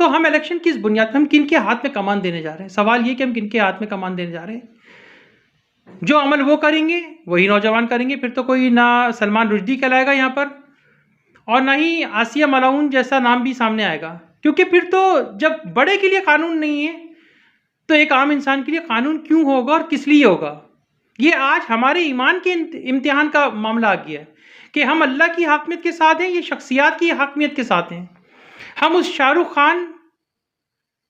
तो हम इलेक्शन किस बुनियाद पर, हम किन के हाथ में कमान देने जा रहे हैं? सवाल ये कि हम किन के हाथ में कमान देने जा रहे हैं? जो अमल वो करेंगे वही नौजवान करेंगे। फिर तो कोई ना सलमान रुश्दी कहलाएगा यहाँ पर, और ना ही आसिया मलाउन जैसा नाम भी सामने आएगा। क्योंकि फिर तो जब बड़े के लिए कानून नहीं है तो एक आम इंसान के लिए कानून क्यों होगा और किस लिए होगा? ये आज हमारे ईमान के इम्तिहान का मामला आ गया है कि हम अल्लाह की हाकमियत के साथ हैं, ये शख्सियात की हाकमियत के साथ हैं। हम उस शाहरुख खान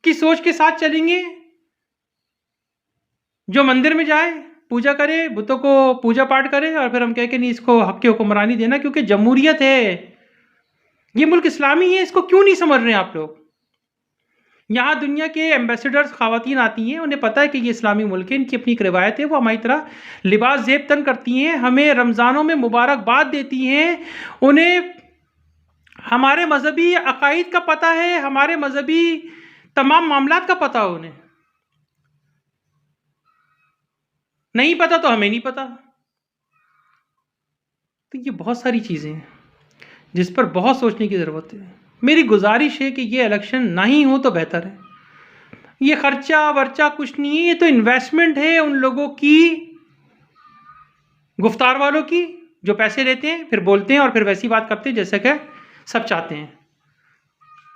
की सोच के साथ चलेंगे जो मंदिर में जाए, पूजा करे, बुतों को पूजा पाठ करे, और फिर हम कहें कि नहीं, इसको हक की हुक्मरानी देना क्योंकि जमहूरियत है, ये मुल्क इस्लामी है। इसको क्यों नहीं समझ रहे हैं आप लोग? यहाँ दुनिया के एम्बेसडर्स ख़वातीन आती हैं, उन्हें पता है कि ये इस्लामी मुल्क है, इनकी अपनी एक रिवायत है, वो हमारी तरह लिबास ज़ेब तन करती हैं, हमें रमज़ानों में मुबारकबाद देती हैं, उन्हें हमारे मजहबी अकायद का पता है, हमारे मजहबी तमाम मामलात का पता है। उन्हें नहीं पता तो हमें नहीं पता। तो ये बहुत सारी चीज़ें हैं जिस पर बहुत सोचने की ज़रूरत है। मेरी गुजारिश है कि ये इलेक्शन ना ही हो तो बेहतर है। ये खर्चा वर्चा कुछ नहीं है, ये तो इन्वेस्टमेंट है उन लोगों की, गुफ्तार वालों की, जो पैसे लेते हैं, फिर बोलते हैं और फिर वैसी बात करते हैं जैसे कि सब चाहते हैं।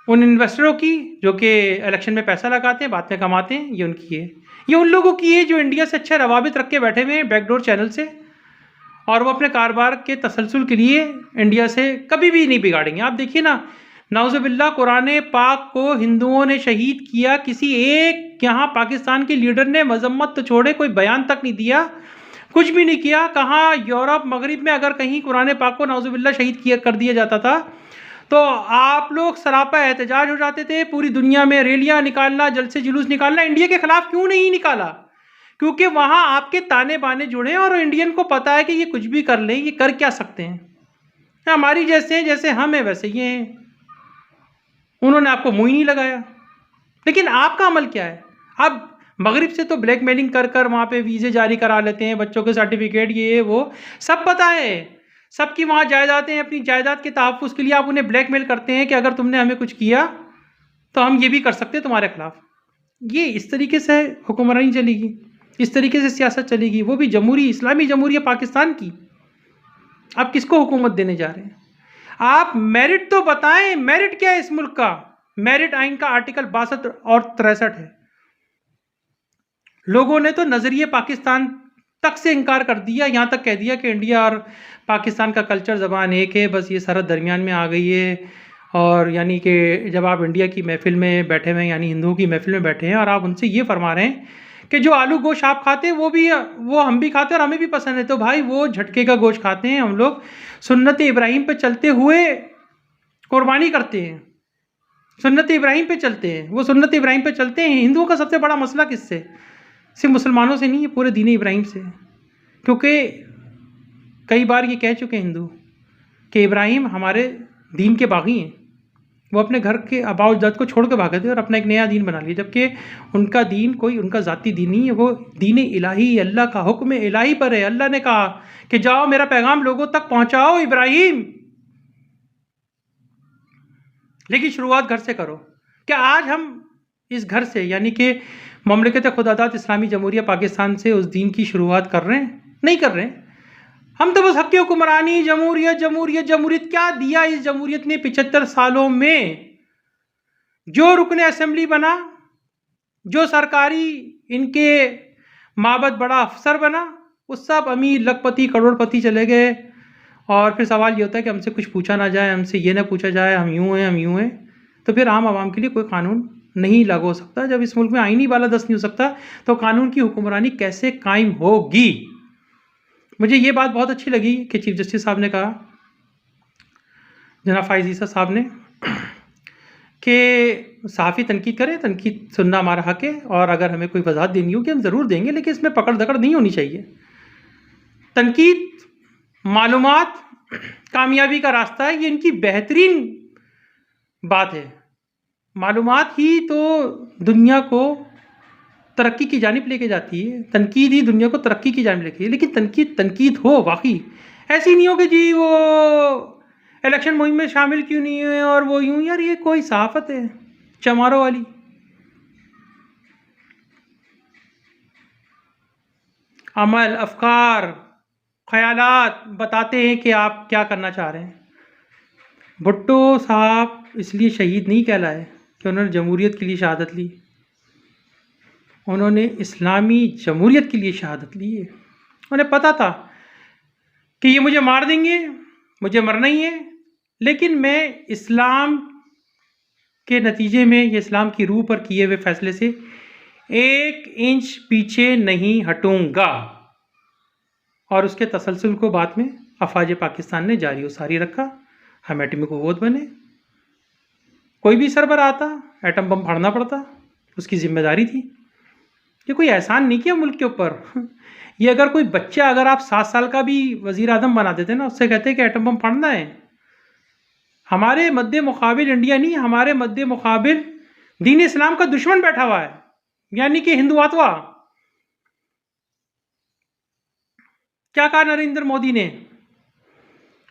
उन इन्वेस्टरों की जो कि इलेक्शन में पैसा लगाते हैं, बाद में कमाते हैं, ये उनकी है। ये उन लोगों की है जो इंडिया से अच्छे रवाबित रख के बैठे हुए हैं बैकडोर चैनल से, और वो अपने कारोबार के तसलसल के लिए इंडिया से कभी भी नहीं बिगाड़ेंगे। आप देखिए ना, नाउज़ुबिल्लाह कुरान पाक को हिंदुओं ने शहीद किया, किसी एक यहाँ पाकिस्तान के लीडर ने मजम्मत तो छोड़े, कोई बयान तक नहीं दिया, कुछ भी नहीं किया। कहाँ यूरोप मगरिब में अगर कहीं कुरान पाक को नाउज़ुबिल्लाह शहीद कर दिया जाता था तो आप लोग सरापा एहतजाज हो जाते थे, पूरी दुनिया में रैलियाँ निकालना, जलसे जुलूस निकालना। इंडिया के खिलाफ क्यों नहीं निकाला? क्योंकि वहाँ आपके ताने बाने जुड़े हैं और इंडियन को पता है कि ये कुछ भी कर लें, ये कर क्या सकते हैं, हमारी जैसे हैं, जैसे हम हैं वैसे ये हैं। उन्होंने आपको मुँह ही नहीं लगाया। लेकिन आपका अमल क्या है? आप मगरिब से तो ब्लैकमेलिंग कर कर वहाँ पे वीज़े जारी करा लेते हैं, बच्चों के सर्टिफिकेट, ये वो सब पता है। सबकी वहाँ जायदादें हैं, अपनी जायदाद के तहफ़्फ़ुज़ के लिए आप उन्हें ब्लैकमेल करते हैं कि अगर तुमने हमें कुछ किया तो हम ये भी कर सकते हैं तुम्हारे खिलाफ। ये इस तरीके से हुक्मरानी चलेगी, इस तरीके से सियासत चलेगी, वो भी जमहूरी इस्लामी जमहूरियत पाकिस्तान की। आप किसको हुकूमत देने जा रहे हैं? आप मेरिट तो बताएं, मेरिट क्या है इस मुल्क का? मेरिट आइन का आर्टिकल 62 और 63 है। लोगों ने तो नज़रिए पाकिस्तान तक से इनकार कर दिया, यहाँ तक कह दिया कि इंडिया और पाकिस्तान का कल्चर ज़बान एक है, बस ये सरहद दरमियान में आ गई है। और यानी कि जब आप इंडिया की महफिल में बैठे हुए हैं, यानी हिंदुओं की महफिल में बैठे हैं, और आप उनसे ये फरमा रहे हैं कि जो आलू गोश्त आप खाते हैं वो हम भी खाते हैं और हमें भी पसंद है, तो भाई वो झटके का गोश्त खाते हैं। हम लोग सुन्नत इब्राहिम पे चलते हुए कुर्बानी करते हैं, सुन्नत इब्राहिम पे चलते हैं, वो सुन्नत इब्राहिम पे चलते हैं। हिंदुओं का सबसे बड़ा मसला किससे? सिर्फ मुसलमानों से नहीं है, पूरे दीन इब्राहिम से। क्योंकि कई बार ये कह चुके हैं हिंदू कि इब्राहिम हमारे दीन के बागी हैं, वो अपने घर के आबाओ अजदाद को छोड़ के भागे थे और अपना एक नया दीन बना लिया, जबकि उनका दीन कोई उनका ज़ाती दीन नहीं है, वो दीन इलाही, अल्लाह का हुक्म इलाही पर है। अल्लाह ने कहा कि जाओ मेरा पैगाम लोगों तक पहुँचाओ इब्राहिम, लेकिन शुरुआत घर से करो। क्या आज हम इस घर से, यानी कि ममलिकत खुदादाद इस्लामी जमहूरिया पाकिस्तान से, उस दीन की शुरुआत कर रहे हैं? नहीं कर रहे हैं। हम तो बस हक़ हुक्मरानी, जमहूरियत जमहूरियत जमहूरियत। क्या दिया इस जमहूरियत ने 75 सालों में? जो रुकन असेंबली बना, जो सरकारी इनके माबद बड़ा अफसर बना, वो सब अमीर लखपति करोड़पति चले गए। और फिर सवाल ये होता है कि हमसे कुछ पूछा ना जाए, हमसे ये ना पूछा जाए, हम यूँ हैं हम यूँ हैं। तो फिर आम आवाम के लिए कोई कानून नहीं लागू हो सकता। जब इस मुल्क में आईनी बालादस्त नहीं हो सकता तो कानून की हुक्मरानी कैसे कायम होगी? मुझे ये बात बहुत अच्छी लगी कि चीफ जस्टिस साहब ने कहा, जनाब फ़ाइज़ ईसा साहब ने, कि सहाफ़ी तनकीद करें, तनकीद सुनना हमारा हक़ है, और अगर हमें कोई वजाहत देनी होगी हम ज़रूर देंगे, लेकिन इसमें पकड़ दकड़ नहीं होनी चाहिए। तनकीद, मालूमात कामयाबी का रास्ता है, ये इनकी बेहतरीन बात है। मालूमात ही तो दुनिया को तरक्की की जानिब लेके जाती है, तनकीद ही दुनिया को तरक्की की जानिब लेके। लेकिन तनकीद हो वाकई, ऐसी नहीं हो कि जी वो इलेक्शन मुहिम में शामिल क्यों नहीं है और वो यूँ। यार ये कोई सहाफ़त है? चमारों वाली। अमल, अफकार, ख्यालात बताते हैं कि आप क्या करना चाह रहे हैं। भुट्टो साहब इसलिए शहीद नहीं कहलाए कि उन्होंने जमहूरियत के लिए शहादत ली, उन्होंने इस्लामी जमहूरियत के लिए शहादत ली है। उन्हें पता था कि ये मुझे मार देंगे, मुझे मरना ही है, लेकिन मैं इस्लाम के नतीजे में, ये इस्लाम की रूह पर किए हुए फैसले से 1 इंच पीछे नहीं हटूंगा। और उसके तसलसल को बाद में अफवाज पाकिस्तान ने जारी सारी रखा। हम एटमी क़ुव्वत बने, कोई भी सरबराह आता एटम बम फाड़ना पड़ता, उसकी जिम्मेदारी थी। ये कोई एहसान नहीं किया मुल्क के ऊपर। ये अगर कोई बच्चा, अगर आप 7 साल का भी वज़ीर आज़म बना देते ना, उससे कहते कि एटम बम फाड़ना है, हमारे मद्दे मुकाबिल इंडिया नहीं, हमारे मद्दे मुकाबिल दीन इस्लाम का दुश्मन बैठा हुआ है, यानी कि हिंदुत्व। क्या कहा नरेंद्र मोदी ने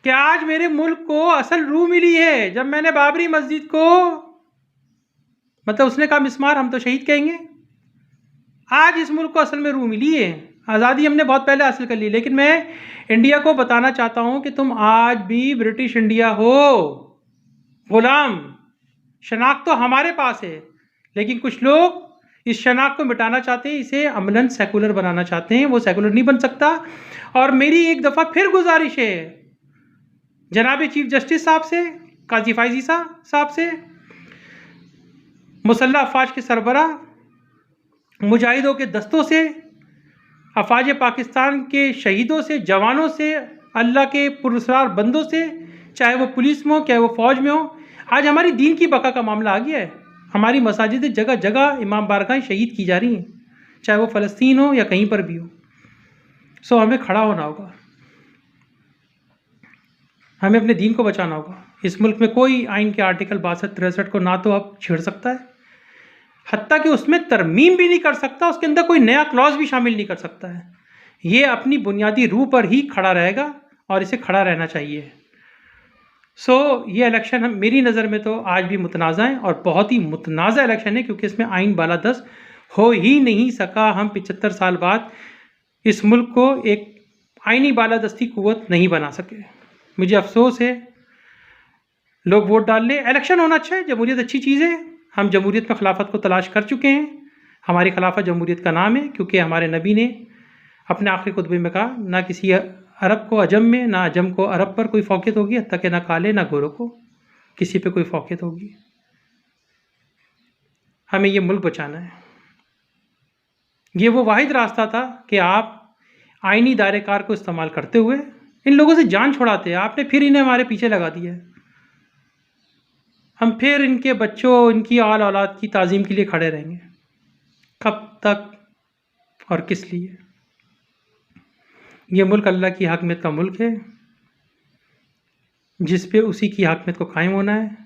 कि आज मेरे मुल्क को असल रूह मिली है। जब मैंने बाबरी मस्जिद को, मतलब उसने कहा मिस्मार, हम तो शहीद कहेंगे। आज इस मुल्क को असल में रूह मिली है। आज़ादी हमने बहुत पहले हासिल कर ली, लेकिन मैं इंडिया को बताना चाहता हूं कि तुम आज भी ब्रिटिश इंडिया हो, गुलाम। शनाख्त तो हमारे पास है, लेकिन कुछ लोग इस शनाख्त को मिटाना चाहते हैं, इसे अमलन सेकुलर बनाना चाहते हैं। वो सेकुलर नहीं बन सकता। और मेरी एक दफ़ा फिर गुजारिश है जनाब चीफ जस्टिस साहब से, काजी फायजी साहब से, मुसल्लह अफवाज के सरबराह, मुजाहिदों के दस्तों से, अफवाज पाकिस्तान के शहीदों से, जवानों से, अल्लाह के पुरस्कार बंदों से, चाहे वो पुलिस में हो, चाहे वो फ़ौज में हो। आज हमारी दीन की बका का मामला आ गया है। हमारी मसाजिद जगह जगह इमाम बारगाहें शहीद की जा रही हैं, चाहे वो फ़लस्तीन हो या कहीं पर भी हो। सो हमें खड़ा होना होगा, हमें अपने दीन को बचाना होगा। इस मुल्क में कोई आइन के आर्टिकल 62-63 को ना तो अब छेड़ सकता है, हत्ता कि उसमें तरमीम भी नहीं कर सकता, उसके अंदर कोई नया क्लॉज भी शामिल नहीं कर सकता है। ये अपनी बुनियादी रूह पर ही खड़ा रहेगा और इसे खड़ा रहना चाहिए। ये इलेक्शन मेरी नज़र में तो आज भी मुतनाज़ा है, और बहुत ही मुतनाज़ा इलेक्शन है, क्योंकि इसमें आइन बालादस्त हो ही नहीं सका। हम 75 साल बाद इस मुल्क को एक आइनी बालादस्ती कुव्वत नहीं बना सके। मुझे अफसोस है। लोग वोट डाल ले, इलेक्शन होना अच्छा है, जमहूरियत अच्छी चीज़ है। हम जमहूरियत में खिलाफत को तलाश कर चुके हैं। हमारी खिलाफत जमहूरियत का नाम है, क्योंकि हमारे नबी ने अपने आखिरी खुतबे में कहा, ना किसी अरब को अजम में, ना अजम को अरब पर कोई फौकियत होगी, हत्ता कि ना काले ना गोरों को किसी पे कोई फौकियत होगी। हमें ये मुल्क बचाना है। ये वो वाहिद रास्ता था कि आप आइनी दायरेकार को इस्तेमाल करते हुए इन लोगों से जान छुड़ाते। आपने फिर इन्हें हमारे पीछे लगा दिया है। हम फिर इनके बच्चों, इनकी आल औलाद की ताज़ीम के लिए खड़े रहेंगे। कब तक और किस लिए? ये मुल्क अल्लाह की हाकमियत का मुल्क है, जिस पे उसी की हाकमियत को कायम होना है।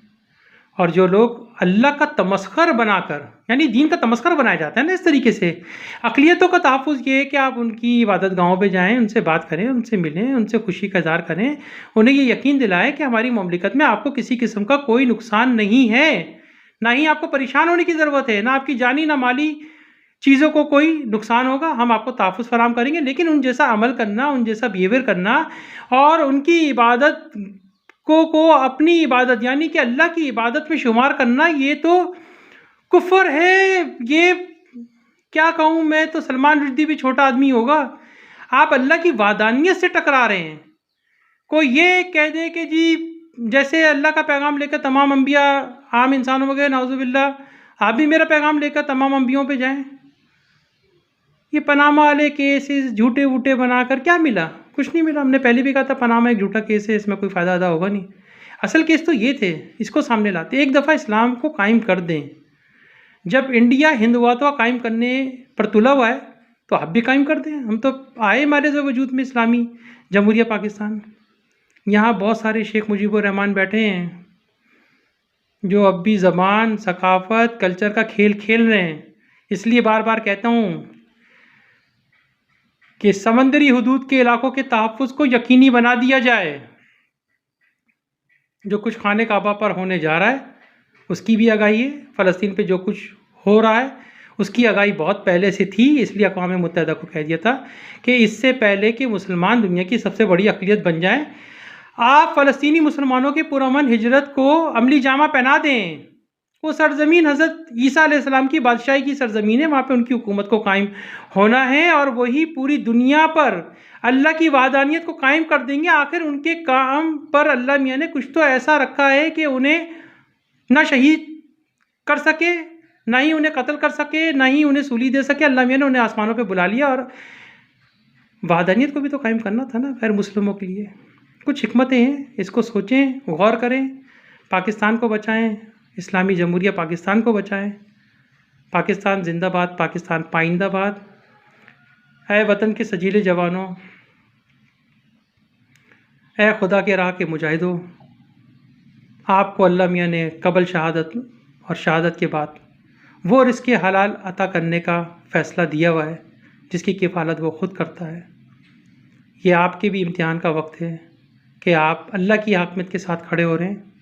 और जो लोग अल्लाह का तमस्खर बनाकर, यानी दीन का तमस्खर बनाया जाता है ना इस तरीके से, अक़लियतों का तहफ़्फ़ुज़ ये है कि आप उनकी इबादत गाहों पे जाएं, उनसे बात करें, उनसे मिलें, उनसे खुशी का इज़हार करें, उन्हें ये यकीन दिलाएं कि हमारी ममलिकत में आपको किसी किस्म का कोई नुकसान नहीं है, ना ही आपको परेशान होने की ज़रूरत है, ना आपकी जानी ना माली चीज़ों को कोई नुकसान होगा। हम आपको तहफ़्फ़ुज़ फराहम करेंगे, लेकिन उन जैसा अमल करना, उन जैसा बिहेवियर करना और उनकी इबादत को अपनी इबादत, यानी कि अल्लाह की इबादत में शुमार करना, ये तो कुफ्र है। ये क्या कहूँ मैं, तो सलमान रुश्दी भी छोटा आदमी होगा। आप अल्लाह की वादानियत से टकरा रहे हैं। कोई ये कह दे कि जी जैसे अल्लाह का पैगाम लेकर तमाम अंबिया आम इंसानों में गए, नाउज़ुबिल्लाह आप भी मेरा पैगाम लेकर तमाम अंबियों पे जाएं। ये पनामा वाले केसेस झूठे वूटे बनाकर क्या मिला? कुछ नहीं मिला। हमने पहले भी कहा था पनामा एक झूठा केस है, इसमें कोई फ़ायदा अदा होगा नहीं। असल केस तो ये थे, इसको सामने लाते। एक दफ़ा इस्लाम को कायम कर दें। जब इंडिया हिंदुत्व कायम करने पर तुला हुआ है, तो आप भी कायम कर दें। हम तो आए हमारे जो वजूद में इस्लामी जमहूरिया पाकिस्तान। यहाँ बहुत सारे शेख मुजीबुर रहमान बैठे हैं जो अब भी ज़बान, सकाफ़त, कल्चर का खेल खेल रहे हैं। इसलिए बार बार कहता हूँ कि समंदरी हुदूद के इलाकों के तहफ़्फ़ुज़ को यकीनी बना दिया जाए। जो कुछ खाने काबा पर होने जा रहा है, उसकी भी आगाही है। फ़लस्तीन पे जो कुछ हो रहा है उसकी आगाही बहुत पहले से थी, इसलिए अक़वाम मुत्तहिदा को कह दिया था कि इससे पहले कि मुसलमान दुनिया की सबसे बड़ी अक़लियत बन जाएं, आप फ़लस्तीनी मुसलमानों के पुरअमन हिजरत को अमली जामा पहना दें। वो सरज़मीन हज़रत ईसा अलैहिस्सलाम की बादशाही की सरज़मीन है, वहाँ पे उनकी हुकूमत को कायम होना है और वही पूरी दुनिया पर अल्लाह की वहदानियत को कायम कर देंगे। आखिर उनके काम पर अल्लाह मियाँ ने कुछ तो ऐसा रखा है कि उन्हें ना शहीद कर सके, ना ही उन्हें कत्ल कर सके, ना ही उन्हें सूली दे सके। अल्लाह मियाँ ने उन्हें आसमानों पे बुला लिया और वहदानियत को भी तो कायम करना था ना गैर मुस्लिमों के लिए। कुछ हिकमतें हैं, इसको सोचें, गौर करें, पाकिस्तान को बचाएं, इस्लामी जमहूरिया पाकिस्तान को बचाएं। पाकिस्तान जिंदाबाद, पाकिस्तान पाइंदाबाद। ऐ वतन के सजीले जवानों, ऐ खुदा के राह के मुजाहिदों, आपको अल्लाह मियाँ ने कबल शहादत और शहादत के बाद वो रिज़्क़ हलाल अता करने का फ़ैसला दिया हुआ है जिसकी किफ़ालत वो ख़ुद करता है। ये आपके भी इम्तिहान का वक्त है कि आप अल्लाह की हाकमियत के साथ खड़े हो रहे हैं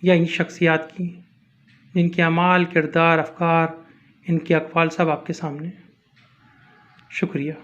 या इन शख्सियात की, जिनके अमाल, किरदार, अफ़कार, इनके अक़वाल सब आपके सामने। शुक्रिया।